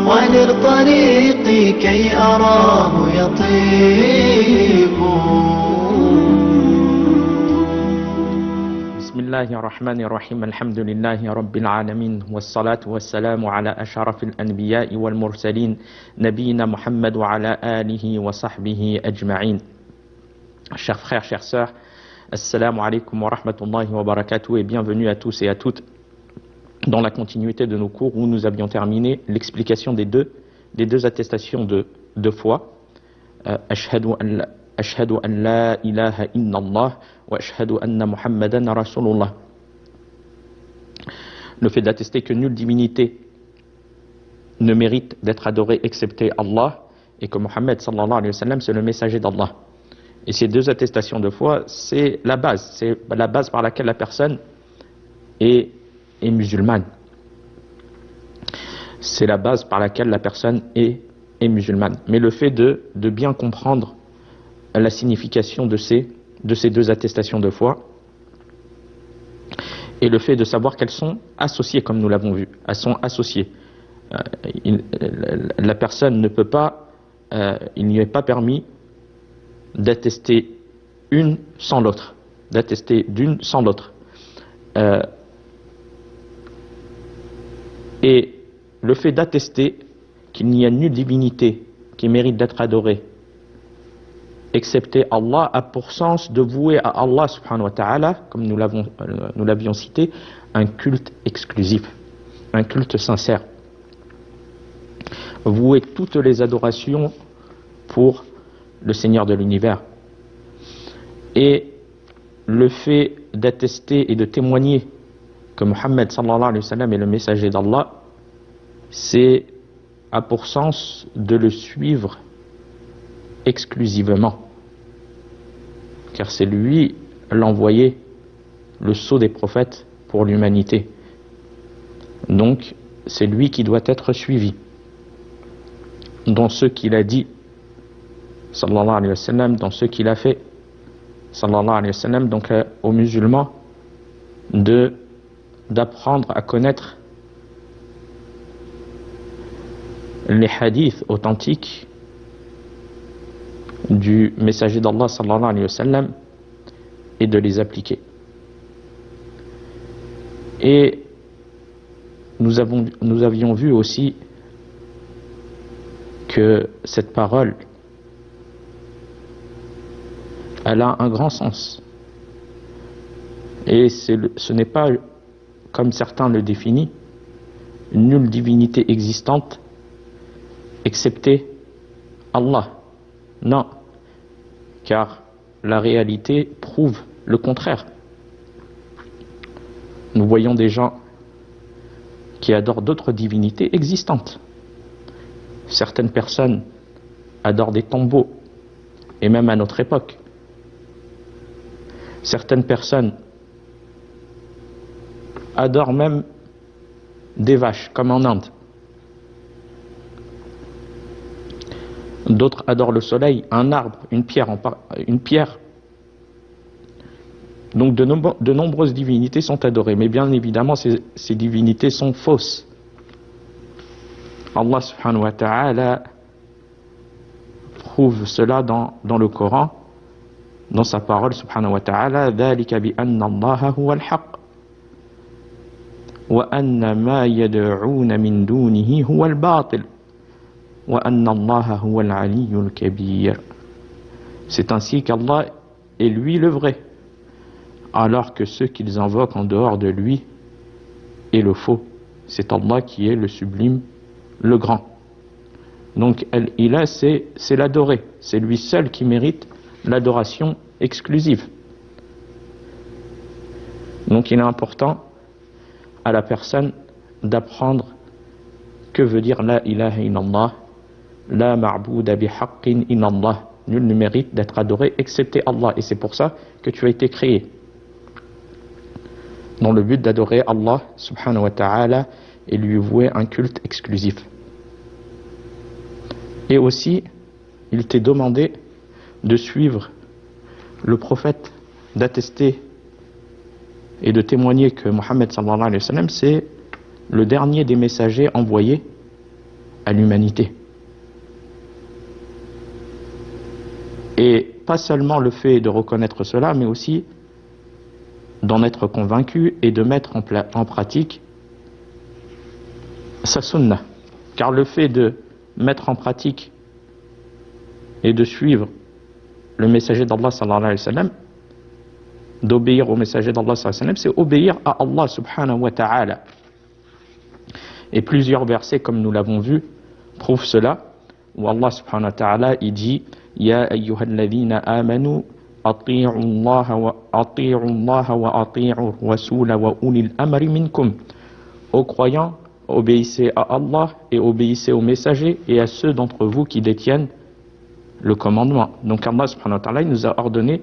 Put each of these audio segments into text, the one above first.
ونر طريقي كي أراه يطيب. بسم الله الرحمن الرحيم. الحمد لله رب العالمين، والصلاة والسلام على أشرف الأنبياء والمرسلين نبينا محمد وعلى آله وصحبه أجمعين. Chers frères, chères sœurs, assalamu alaikum wa rahmatullahi wa barakatuh et bienvenue à tous et à toutes dans la continuité de nos cours où nous avions terminé l'explication des deux attestations de foi. Ashhadu an la ilaha illallah wa ashhadu anna Muhammadan Rasulullah. Le fait d'attester que nulle divinité ne mérite d'être adorée excepté Allah et que Muhammad sallallahu alayhi wa sallam c'est le messager d'Allah. Et ces deux attestations de foi, c'est la base par laquelle la personne est musulmane. C'est la base par laquelle la personne est musulmane. Mais le fait de bien comprendre la signification de ces deux attestations de foi et le fait de savoir qu'elles sont associées, comme nous l'avons vu, elles sont associées. La personne ne peut pas, il n'y est pas permis d'attester une sans l'autre, d'attester d'une sans l'autre. Et le fait d'attester qu'il n'y a nulle divinité qui mérite d'être adorée excepté Allah a pour sens de vouer à Allah subhanahu wa ta'ala, comme nous l'avions cité, un culte exclusif, un culte sincère. Vouer toutes les adorations pour le Seigneur de l'univers. Et le fait d'attester et de témoigner que Muhammad sallallahu alayhi wa sallam est le messager d'Allah, a pour sens de le suivre exclusivement, car c'est lui l'envoyé, le sceau des prophètes pour l'humanité. Donc c'est lui qui doit être suivi dans ce qu'il a dit sallallahu alayhi wa sallam, dans ce qu'il a fait sallallahu alayhi wa sallam. Donc aux musulmans d'apprendre à connaître les hadiths authentiques du messager d'Allah sallallahu alayhi wa sallam et de les appliquer. Et nous avions vu aussi que cette parole, elle a un grand sens. Et ce n'est pas, comme certains le définissent, nulle divinité existante excepté Allah. Non, car la réalité prouve le contraire. Nous voyons des gens qui adorent d'autres divinités existantes. Certaines personnes adorent des tombeaux, et même à notre époque. Certaines personnes adorent même des vaches, comme en Inde. D'autres adorent le soleil, un arbre, une pierre. Donc de nombreuses divinités sont adorées, mais bien évidemment ces divinités sont fausses. Allah subhanahu wa ta'ala prouve cela dans le Coran, dans sa parole subhanahu wa ta'ala: ذَلِكَ بِأَنَّ اللَّهَ هُوَ الْحَقُّ وَأَنَّ مَا يَدْعُونَ مِن دُونِهِ هُوَ الْبَاطِلُ وَأَنَّ اللَّهَ هُوَ الْعَلِيُّ الْكَبِيرُ. C'est ainsi qu'Allah est lui le vrai, alors que ceux qu'ils invoquent en dehors de lui est le faux. C'est Allah qui est le sublime, le grand. Donc Al-Ilah, c'est l'adoré, c'est lui seul qui mérite l'adoration exclusive. Donc il est important à la personne d'apprendre que veut dire la ilaha illallah, la ma'bouda bihaqqin illallah. Nul ne mérite d'être adoré excepté Allah, et c'est pour ça que tu as été créé, dans le but d'adorer Allah subhanahu wa ta'ala et lui vouer un culte exclusif. Et aussi, il t'est demandé de suivre le prophète, d'attester et de témoigner que Muhammad sallallahu alayhi wa sallam c'est le dernier des messagers envoyés à l'humanité. Et pas seulement le fait de reconnaître cela, mais aussi d'en être convaincu et de mettre en pratique sa sunna. Car le fait de mettre en pratique et de suivre le messager d'Allah sallallahu alayhi wa sallam, d'obéir au messager d'Allah sallallahu alayhi wa sallam, c'est obéir à Allah subhanahu wa ta'ala. Et plusieurs versets, comme nous l'avons vu, prouvent cela, où Allah subhanahu wa ta'ala, il dit « Ya ayyuhalladhina amanu ati'u Allah wa ati'u rasula wa ulil amri minkum » Ô croyants, obéissez à Allah et obéissez aux messagers et à ceux d'entre vous qui détiennent le commandement. Donc Allah subhanahu wa ta'ala, il nous a ordonné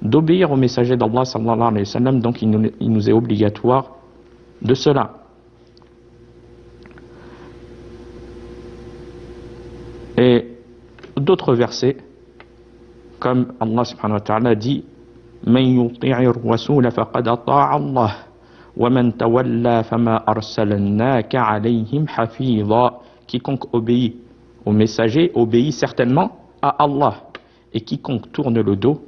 d'obéir au messager d'Allah sallallahu alayhi wa sallam, donc il nous est obligatoire de cela. Et d'autres versets, comme Allah subhanahu wa ta'ala dit Man yuti'ir rasoul faqad ata'a Allah wa man tawalla fama arsalnaka alayhim hafiza. Quiconque obéit au messager obéit certainement à Allah, et quiconque tourne le dos,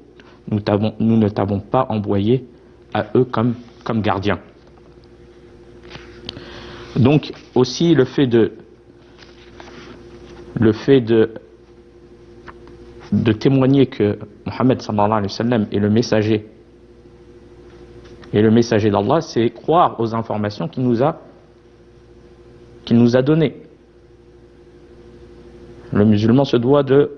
nous ne t'avons pas envoyé à eux comme gardiens. Donc aussi le fait de témoigner que Mohammed sallallahu alayhi wa sallam est le messager d'Allah, c'est croire aux informations qu'il nous a données. Le musulman se doit de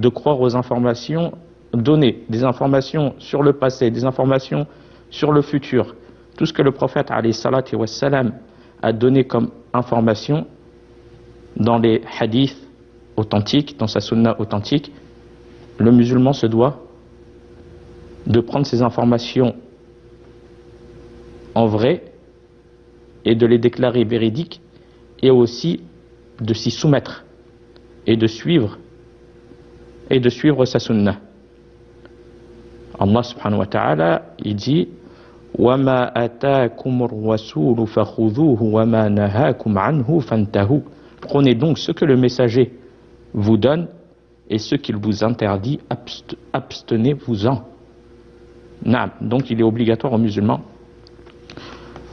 croire aux informations données, des informations sur le passé, des informations sur le futur. Tout ce que le prophète alayhi salatu wa salam a donné comme information dans les hadiths authentiques, dans sa sunna authentique, le musulman se doit de prendre ces informations en vrai et de les déclarer véridiques, et aussi de s'y soumettre et de suivre sa sunna. Allah subhanahu wa ta'ala, il dit وَمَا أَتَاكُمُ الرَّسُولُ فَخُذُوهُ وَمَا نَهَاكُمْ عَنْهُ فَانْتَهُوا. Prenez donc ce que le messager vous donne, et ce qu'il vous interdit, abstenez-vous-en. Donc il est obligatoire aux musulmans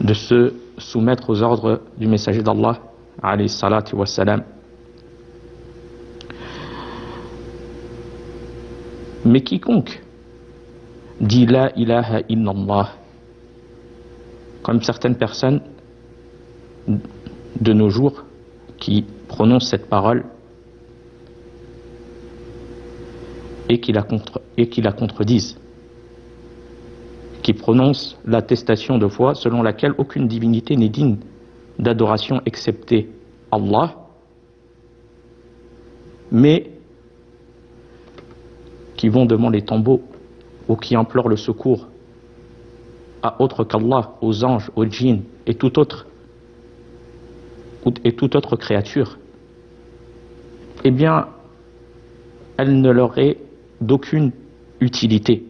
de se soumettre aux ordres du messager d'Allah alayhi salatu wa salam. Mais quiconque dit la ilaha illallah, comme certaines personnes de nos jours qui prononcent cette parole et qui la contredisent, qui prononcent l'attestation de foi selon laquelle aucune divinité n'est digne d'adoration excepté Allah, mais qui vont devant les tombeaux ou qui implorent le secours à autre qu'Allah, aux anges, aux djinns et toute autre créature, eh bien, elle ne leur est d'aucune utilité.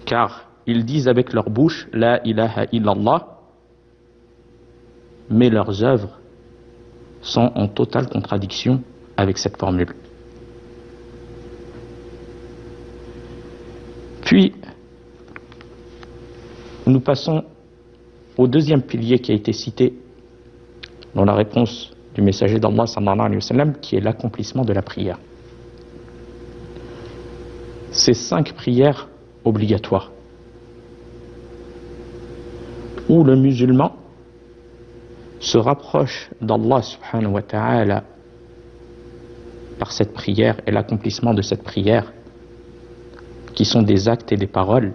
Car ils disent avec leur bouche la ilaha illallah, mais leurs œuvres sont en totale contradiction avec cette formule. Puis, nous passons au deuxième pilier qui a été cité dans la réponse du messager d'Allah sallallahu alayhi wa sallam, qui est l'accomplissement de la prière. Ces 5 prières obligatoires où le musulman se rapproche d'Allah subhanahu wa ta'ala par cette prière et l'accomplissement de cette prière, qui sont des actes et des paroles,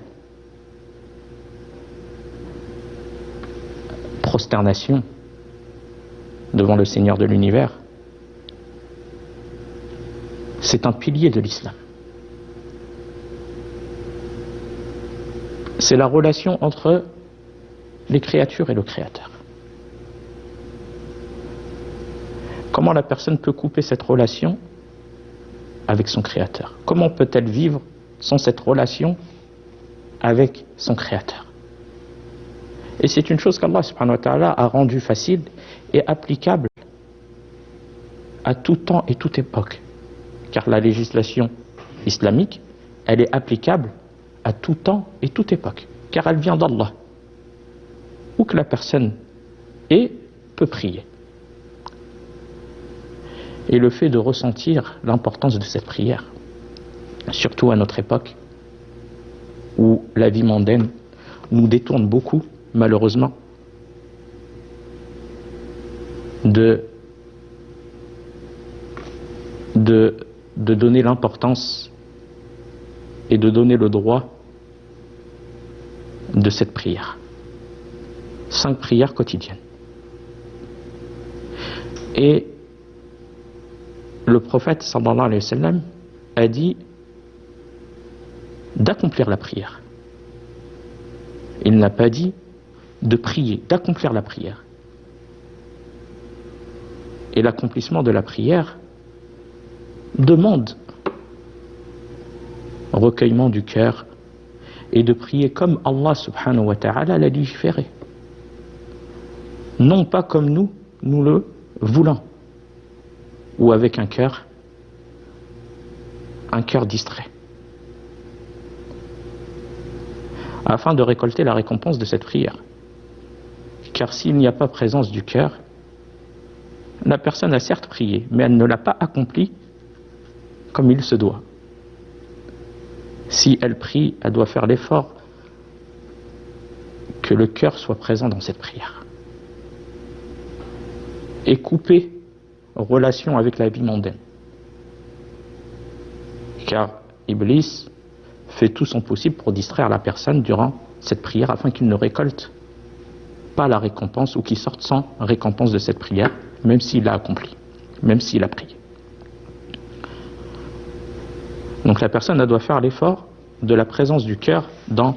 prosternation devant le Seigneur de l'univers, c'est un pilier de l'islam. C'est la relation entre les créatures et le Créateur. Comment la personne peut couper cette relation avec son Créateur? Comment peut-elle vivre sans cette relation avec son Créateur? Et c'est une chose qu'Allah subhanahu wa ta'ala a rendue facile, est applicable à tout temps et toute époque. Car la législation islamique, elle est applicable à tout temps et toute époque. Car elle vient d'Allah. Où que la personne est, peut prier. Et le fait de ressentir l'importance de cette prière, surtout à notre époque, où la vie mondaine nous détourne beaucoup, malheureusement, de donner l'importance et de donner le droit de cette prière. 5 prières quotidiennes. Et le prophète sallallahu alayhi wa sallam a dit d'accomplir la prière. Il n'a pas dit de prier, d'accomplir la prière. Et l'accomplissement de la prière demande recueillement du cœur et de prier comme Allah subhanahu wa ta'ala l'a légiféré. Non pas comme nous le voulons, ou avec un cœur distrait. Afin de récolter la récompense de cette prière. Car s'il n'y a pas présence du cœur, la personne a certes prié, mais elle ne l'a pas accompli comme il se doit. Si elle prie, elle doit faire l'effort que le cœur soit présent dans cette prière. Et couper relation avec la vie mondaine. Car Iblis fait tout son possible pour distraire la personne durant cette prière afin qu'il ne récolte pas la récompense ou qu'il sorte sans récompense de cette prière, même s'il l'a accompli, même s'il a prié. Donc la personne elle doit faire l'effort de la présence du cœur dans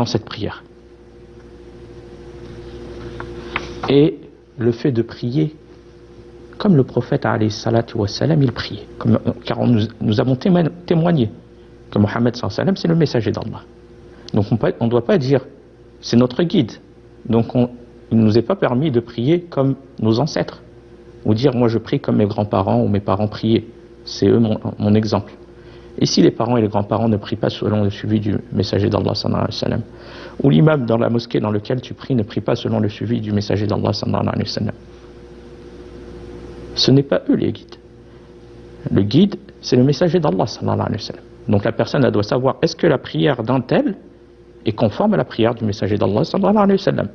cette prière. Et le fait de prier comme le prophète alayhi salatu wa salam, il priait. Car nous avons témoigné que Mohammed sallallahu alayhi wa sallam, c'est le messager d'Allah. Donc on ne doit pas dire c'est notre guide. Donc il ne nous est pas permis de prier comme nos ancêtres. Ou dire moi je prie comme mes grands-parents ou mes parents priaient. C'est eux mon exemple. Et si les parents et les grands-parents ne prient pas selon le suivi du messager d'Allah sallallahu alayhi wa sallam, ou l'imam dans la mosquée dans lequel tu pries ne prie pas selon le suivi du messager d'Allah sallallahu alayhi wa sallam, ce n'est pas eux les guides. Le guide, c'est le messager d'Allah sallallahu alayhi wa sallam. Donc la personne elle doit savoir est-ce que la prière d'un tel est conforme à la prière du messager d'Allah sallallahu alayhi wa sallam.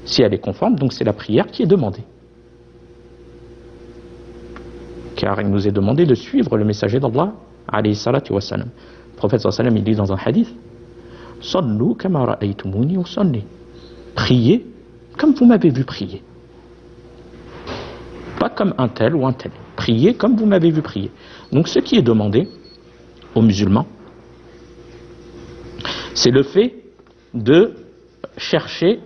Si elle est conforme, donc c'est la prière qui est demandée. Car il nous est demandé de suivre le messager d'Allah alayhi salatu wa sallam. Le prophète sallallahu alayhi wa sallam il dit dans un hadith Sallu kama ra'aytumuni usalli. Priez comme vous m'avez vu prier. Pas comme un tel ou un tel. Priez comme vous m'avez vu prier. Donc ce qui est demandé aux musulmans, c'est le fait de chercher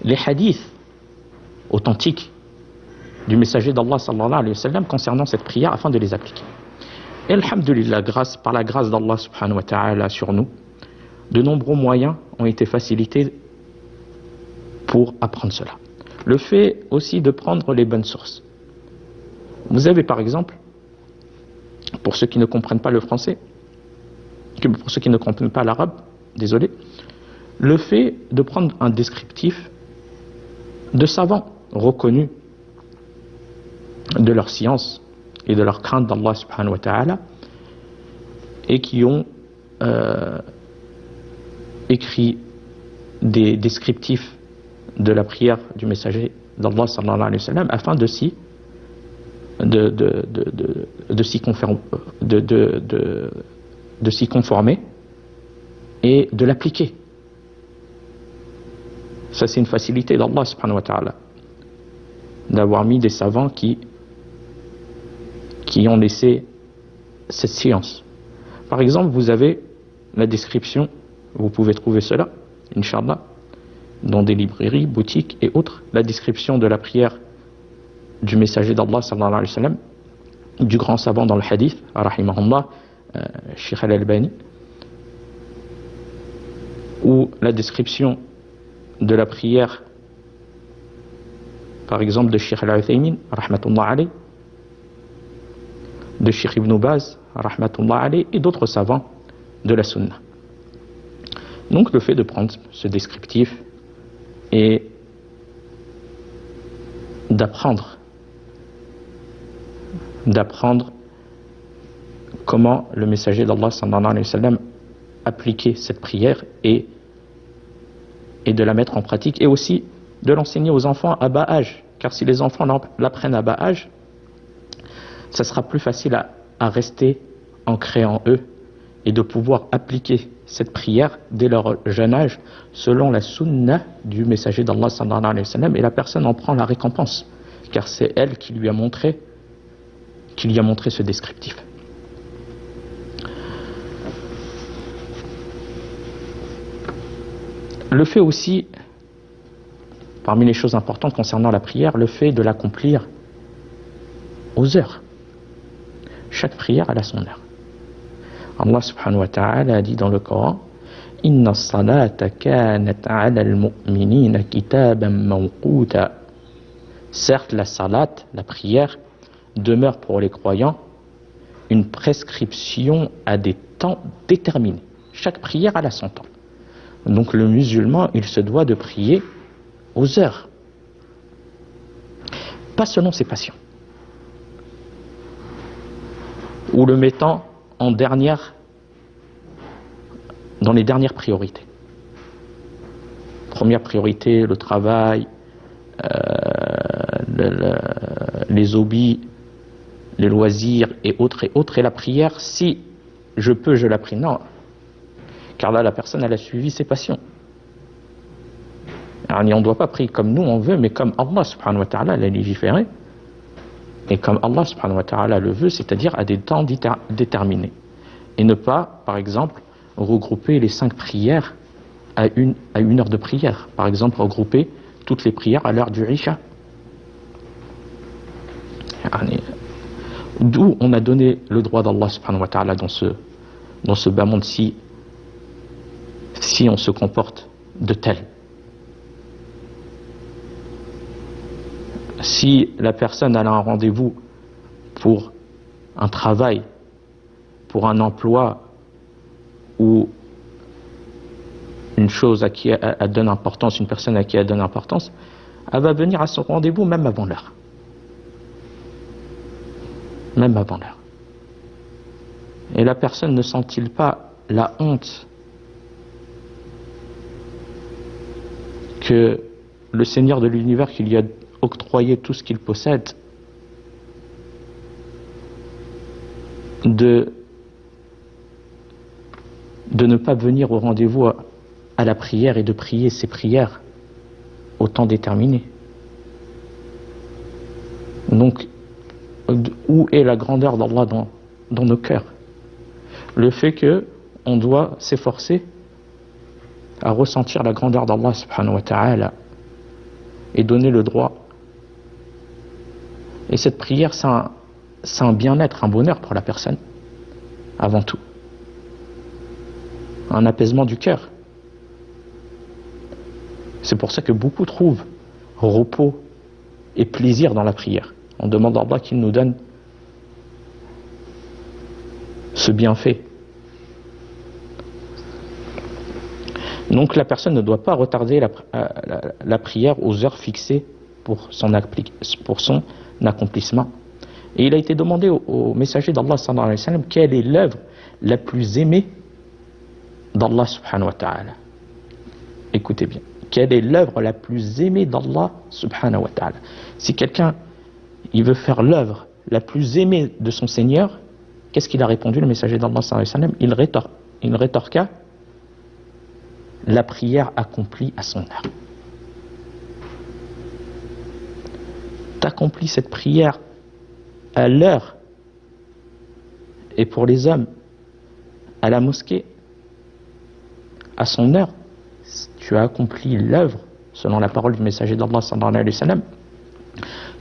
les hadiths authentiques du messager d'Allah sallallahu alayhi wa sallam concernant cette prière afin de les appliquer. Et alhamdulillah, par la grâce d'Allah subhanahu wa ta'ala sur nous, de nombreux moyens ont été facilités pour apprendre cela. Le fait aussi de prendre les bonnes sources. Vous avez par exemple, pour ceux qui ne comprennent pas le français, pour ceux qui ne comprennent pas l'arabe, désolé, le fait de prendre un descriptif de savants reconnus de leur science et de leur crainte d'Allah subhanahu wa ta'ala et qui ont écrit des descriptifs de la prière du messager d'Allah sallallahu alayhi wa sallam afin de s'y conformer et de l'appliquer. Ça c'est une facilité d'Allah subhanahu wa ta'ala d'avoir mis des savants qui ont laissé cette science. Par exemple, vous avez la description, vous pouvez trouver cela, Inch'Allah, dans des librairies, boutiques et autres, la description de la prière du messager d'Allah sallallahu alayhi wa sallam, du grand savant dans le hadith, rahimahullah, Sheikh al-Albani, ou la description de la prière par exemple de Cheikh Al-Uthaymin, rahmatullah alayh, de Cheikh Ibn Baz, rahmatullah alayh, et d'autres savants de la Sunna. Donc le fait de prendre ce descriptif et d'apprendre comment le messager d'Allah sallallahu alayhi wa sallam appliquait cette prière et de la mettre en pratique, et aussi de l'enseigner aux enfants à bas âge, car si les enfants l'apprennent à bas âge, ça sera plus facile à rester ancré en eux et de pouvoir appliquer cette prière dès leur jeune âge selon la sunna du messager d'Allah sallallahu alayhi wa sallam, et la personne en prend la récompense car c'est elle qui lui a montré ce descriptif. Le fait aussi, parmi les choses importantes concernant la prière, le fait de l'accomplir aux heures. Chaque prière elle a son heure. Allah subhanahu wa ta'ala a dit dans le Coran: Inna as-salata kanat 'ala al-mu'minina kitaban mawquta. Certes, la salat, la prière, demeure pour les croyants une prescription à des temps déterminés. Chaque prière elle a son temps. Donc le musulman, il se doit de prier aux heures, pas selon ses passions, ou le mettant en dans les dernières priorités. Première priorité, le travail, les hobbies, les loisirs et autres, et la prière, si je peux, je la prie. Non, car là, la personne, elle a suivi ses passions. Alors, on ne doit pas prier comme nous on veut, mais comme Allah subhanahu wa ta'ala l'a légiféré, et comme Allah subhanahu wa ta'ala le veut, c'est-à-dire à des temps déterminés. Et ne pas, par exemple, regrouper les 5 prières à une heure de prière. Par exemple, regrouper toutes les prières à l'heure du Isha. D'où on a donné le droit d'Allah subhanahu wa ta'ala dans ce bas monde si on se comporte de tel. Si la personne a un rendez-vous pour un travail, pour un emploi ou une chose à qui elle donne importance, une personne à qui elle donne importance, elle va venir à son rendez-vous même avant l'heure. Même avant l'heure. Et la personne ne sent-il pas la honte que le Seigneur de l'univers qui lui a octroyé tout ce qu'il possède de ne pas venir au rendez-vous à la prière et de prier ses prières au temps déterminé. Donc, où est la grandeur d'Allah dans nos cœurs? Le fait que on doit s'efforcer à ressentir la grandeur d'Allah subhanahu wa ta'ala et donner le droit. Et cette prière, c'est un bien-être, un bonheur pour la personne, avant tout. Un apaisement du cœur. C'est pour ça que beaucoup trouvent repos et plaisir dans la prière. On demande à Allah qu'il nous donne ce bienfait. Donc la personne ne doit pas retarder la prière aux heures fixées pour son accomplissement. Et il a été demandé au messager d'Allah sallallahu alayhi wa sallam quelle est l'œuvre la plus aimée d'Allah subhanahu wa ta'ala. Écoutez bien, quelle est l'œuvre la plus aimée d'Allah subhanahu wa ta'ala? Si quelqu'un il veut faire l'œuvre la plus aimée de son Seigneur, qu'est-ce qu'il a répondu, le messager d'Allah sallallahu alayhi wa sallam? Il rétorqua: la prière accomplie à son heure. T'accomplis cette prière à l'heure, et pour les hommes à la mosquée à son heure, tu as accompli l'œuvre, selon la parole du messager d'Allah sallallahu alayhi wa sallam,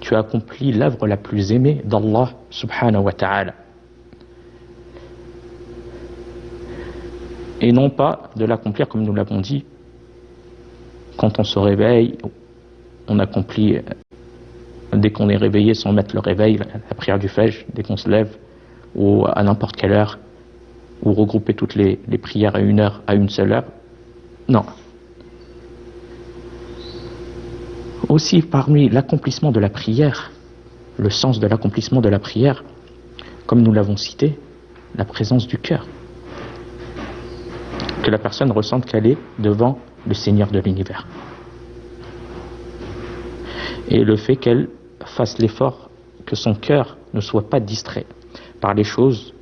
tu as accompli l'œuvre la plus aimée d'Allah subhanahu wa ta'ala. Et non pas de l'accomplir, comme nous l'avons dit, quand on se réveille, on accomplit dès qu'on est réveillé, sans mettre le réveil, la prière du Fajr, dès qu'on se lève, ou à n'importe quelle heure, ou regrouper toutes les prières à une heure, à une seule heure. Non. Aussi, parmi l'accomplissement de la prière, le sens de l'accomplissement de la prière, comme nous l'avons cité, la présence du cœur. Que la personne ressente qu'elle est devant le Seigneur de l'univers. Et le fait qu'elle fasse l'effort que son cœur ne soit pas distrait par les choses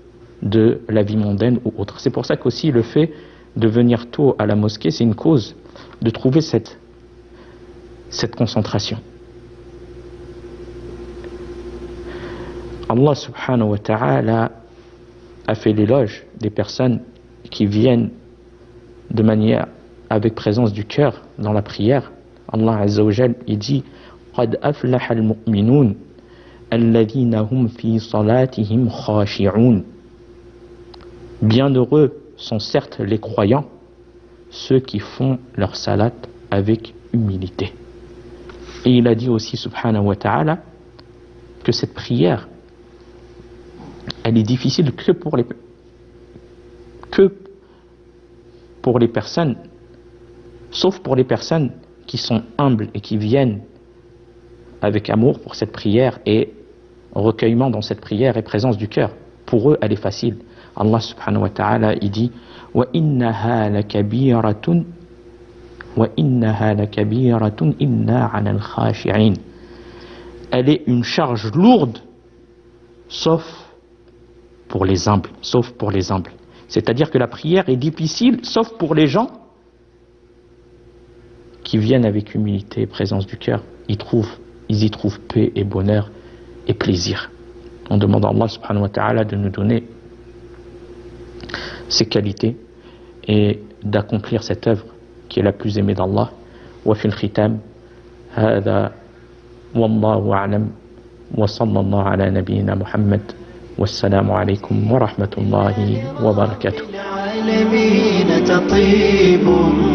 de la vie mondaine ou autre. C'est pour ça qu'aussi le fait de venir tôt à la mosquée, c'est une cause de trouver cette concentration. Allah subhanahu wa ta'ala a fait l'éloge des personnes qui viennent de manière avec présence du cœur dans la prière. Allah azza wa jal, il dit قد أفلح المؤمنون الذين هم في صلاتهم خاشعون. Bienheureux sont certes les croyants, ceux qui font leur salat avec humilité. Et il a dit aussi subhanahu wa ta'ala que cette prière, elle est difficile que pour les personnes, sauf pour les personnes qui sont humbles et qui viennent avec amour pour cette prière et recueillement dans cette prière et présence du cœur. Pour eux, elle est facile. Allah subhanahu wa ta'ala, il dit وَإِنَّهَا لَكَبِيرَةٌ إِلَّا عَلَى الْخَاشِعِينَ. Elle est une charge lourde, sauf pour les humbles. Sauf pour les humbles. C'est-à-dire que la prière est difficile, sauf pour les gens qui viennent avec humilité et présence du cœur. Ils y trouvent paix et bonheur et plaisir. On demande à Allah subhanahu wa ta'ala de nous donner ces qualités et d'accomplir cette œuvre qui est la plus aimée d'Allah. Wa fil khitam hada wallahu a'lam wa sallallahu ala nabiyyina Muhammad wassalamu alaykum wa rahmatullahi wa barakatuh. العالمين تطيب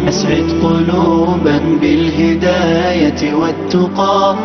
أسعد قلوبا بالهداية والتقى